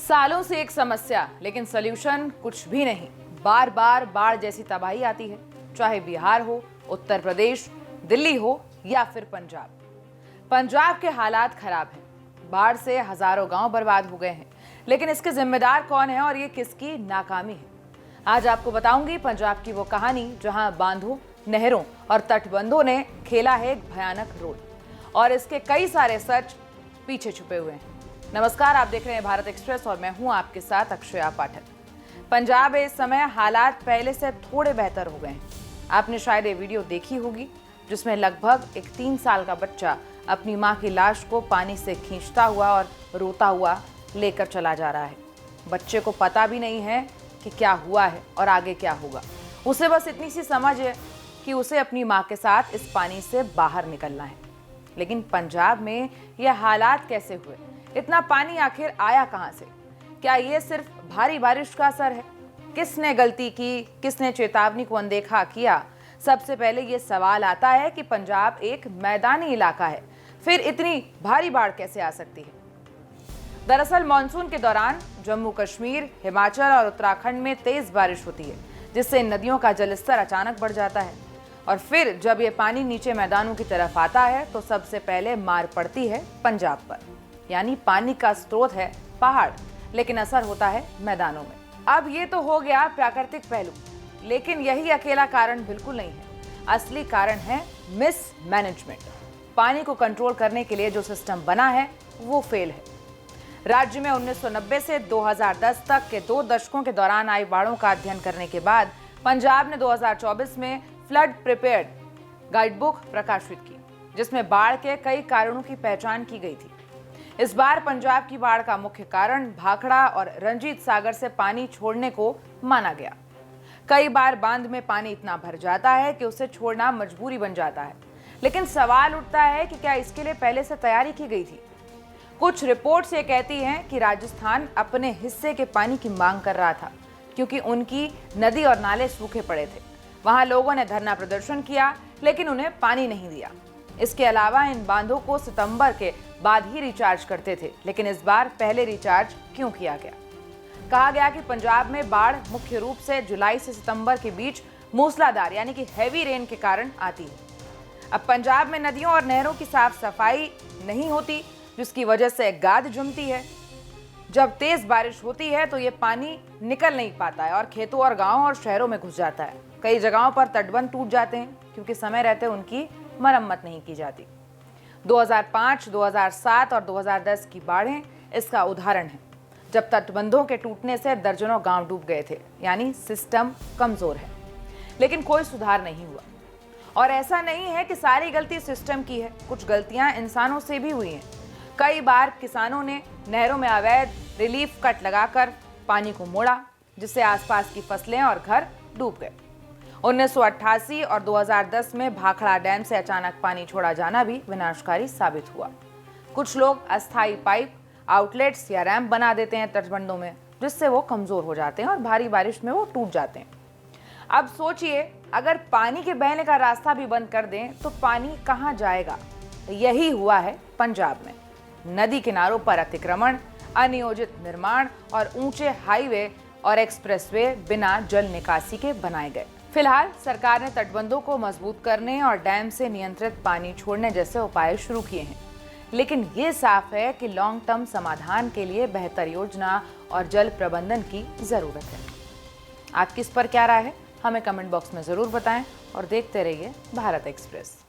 सालों से एक समस्या, लेकिन सॉल्यूशन कुछ भी नहीं। बार बार बाढ़ जैसी तबाही आती है, चाहे बिहार हो, उत्तर प्रदेश, दिल्ली हो या फिर पंजाब। पंजाब के हालात खराब हैं। बाढ़ से हजारों गांव बर्बाद हो गए हैं, लेकिन इसके जिम्मेदार कौन है और ये किसकी नाकामी है? आज आपको बताऊंगी पंजाब की वो कहानी जहां बांधों, नहरों और तटबंधों ने खेला है एक भयानक रोल, और इसके कई सारे सच पीछे छुपे हुए हैं। नमस्कार, आप देख रहे हैं भारत एक्सप्रेस और मैं हूं आपके साथ अक्षया पाठक। पंजाब में इस समय हालात पहले से थोड़े बेहतर हो गए हैं। आपने शायद ये वीडियो देखी होगी जिसमें लगभग एक 3 साल का बच्चा अपनी मां की लाश को पानी से खींचता हुआ और रोता हुआ लेकर चला जा रहा है। बच्चे को पता भी नहीं है कि क्या हुआ है और आगे क्या होगा। उसे बस इतनी सी समझ है कि उसे अपनी मां के साथ इस पानी से बाहर निकलना है। लेकिन पंजाब में यह हालात कैसे हुए? इतना पानी आखिर आया कहां से? क्या ये सिर्फ भारी बारिश का असर है? किसने गलती की? किसने चेतावनी को अनदेखा किया? सबसे पहले ये सवाल आता है कि पंजाब एक मैदानी इलाका है, फिर इतनी भारी बाढ़ कैसे आ सकती है? दरअसल मानसून के दौरान जम्मू कश्मीर, हिमाचल और उत्तराखंड में तेज बारिश होती है, जिससे नदियों का जलस्तर अचानक बढ़ जाता है। और फिर जब ये पानी नीचे मैदानों की तरफ आता है तो सबसे पहले मार पड़ती है पंजाब पर। यानी पानी का स्रोत है पहाड़, लेकिन असर होता है मैदानों में। अब ये तो हो गया प्राकृतिक पहलू, लेकिन यही अकेला कारण बिल्कुल नहीं है। असली कारण है मिसमैनेजमेंट। पानी को कंट्रोल करने के लिए जो सिस्टम बना है वो फेल है। राज्य में 1990 से 2010 तक के 2 दशकों के दौरान आई बाढ़ों का अध्ययन करने के बाद पंजाब ने 2024 में फ्लड प्रिपेयर्ड गाइडबुक प्रकाशित की, जिसमें बाढ़ के कई कारणों की पहचान की गई थी। इस बार पंजाब की बाढ़ का मुख्य कारण भाखड़ा और रंजीत सागर से पानी छोड़ने को माना गया। कई बार बांध में पानी इतना भर जाता है कि उसे छोड़ना मजबूरी बन जाता है। लेकिन सवाल उठता है कि क्या इसके लिए पहले से तैयारी की गई थी? कुछ रिपोर्ट्स ये कहती हैं कि राजस्थान अपने हिस्से के पानी की मांग कर रहा था, क्योंकि उनकी नदी और नाले सूखे पड़े थे। वहां लोगों ने धरना प्रदर्शन किया, लेकिन उन्हें पानी नहीं दिया। इसके अलावा इन बांधों को सितंबर के बाद ही रिचार्ज करते थे, लेकिन इस बार पहले रिचार्ज क्यों किया गया? कहा गया कि पंजाब में बाढ़ मुख्य रूप से जुलाई से सितंबर के बीच मूसलाधार यानी कि हैवी रेन के कारण आती है। अब पंजाब में नदियों और नहरों की साफ सफाई नहीं होती, जिसकी वजह से गाद जमती है। जब तेज बारिश होती है तो ये पानी निकल नहीं पाता है और खेतों और गांवों और शहरों में घुस जाता है। कई जगहों पर तटबंध टूट जाते हैं क्योंकि समय रहते उनकी मरम्मत नहीं की जाती। 2005, 2007 और 2010 की बाढ़ें इसका उदाहरण है, जब तटबंधों के टूटने से दर्जनों गांव डूब गए थे। यानी सिस्टम कमजोर है, लेकिन कोई सुधार नहीं हुआ। और ऐसा नहीं है कि सारी गलती सिस्टम की है, कुछ गलतियां इंसानों से भी हुई हैं। कई बार किसानों ने नहरों में अवैध रिलीफ कट लगाकर पानी को मोड़ा, जिससे आसपास की फसलें और घर डूब गए। 1988 और 2010 में भाखड़ा डैम से अचानक पानी छोड़ा जाना भी विनाशकारी साबित हुआ। कुछ लोग अस्थायी पाइप, आउटलेट्स या रैंप बना देते हैं तटबंधों में, जिससे वो कमजोर हो जाते हैं और भारी बारिश में वो टूट जाते हैं। अब सोचिए, अगर पानी के बहने का रास्ता भी बंद कर दें तो पानी कहां जाएगा? यही हुआ है पंजाब में। नदी किनारों पर अतिक्रमण, अनियोजित निर्माण और ऊंचे हाईवे और एक्सप्रेसवे बिना जल निकासी के बनाए गए। फिलहाल सरकार ने तटबंधों को मजबूत करने और डैम से नियंत्रित पानी छोड़ने जैसे उपाय शुरू किए हैं, लेकिन ये साफ है कि लॉन्ग टर्म समाधान के लिए बेहतर योजना और जल प्रबंधन की जरूरत है। आपकी इस पर क्या राय है? हमें कमेंट बॉक्स में जरूर बताएं और देखते रहिए भारत एक्सप्रेस।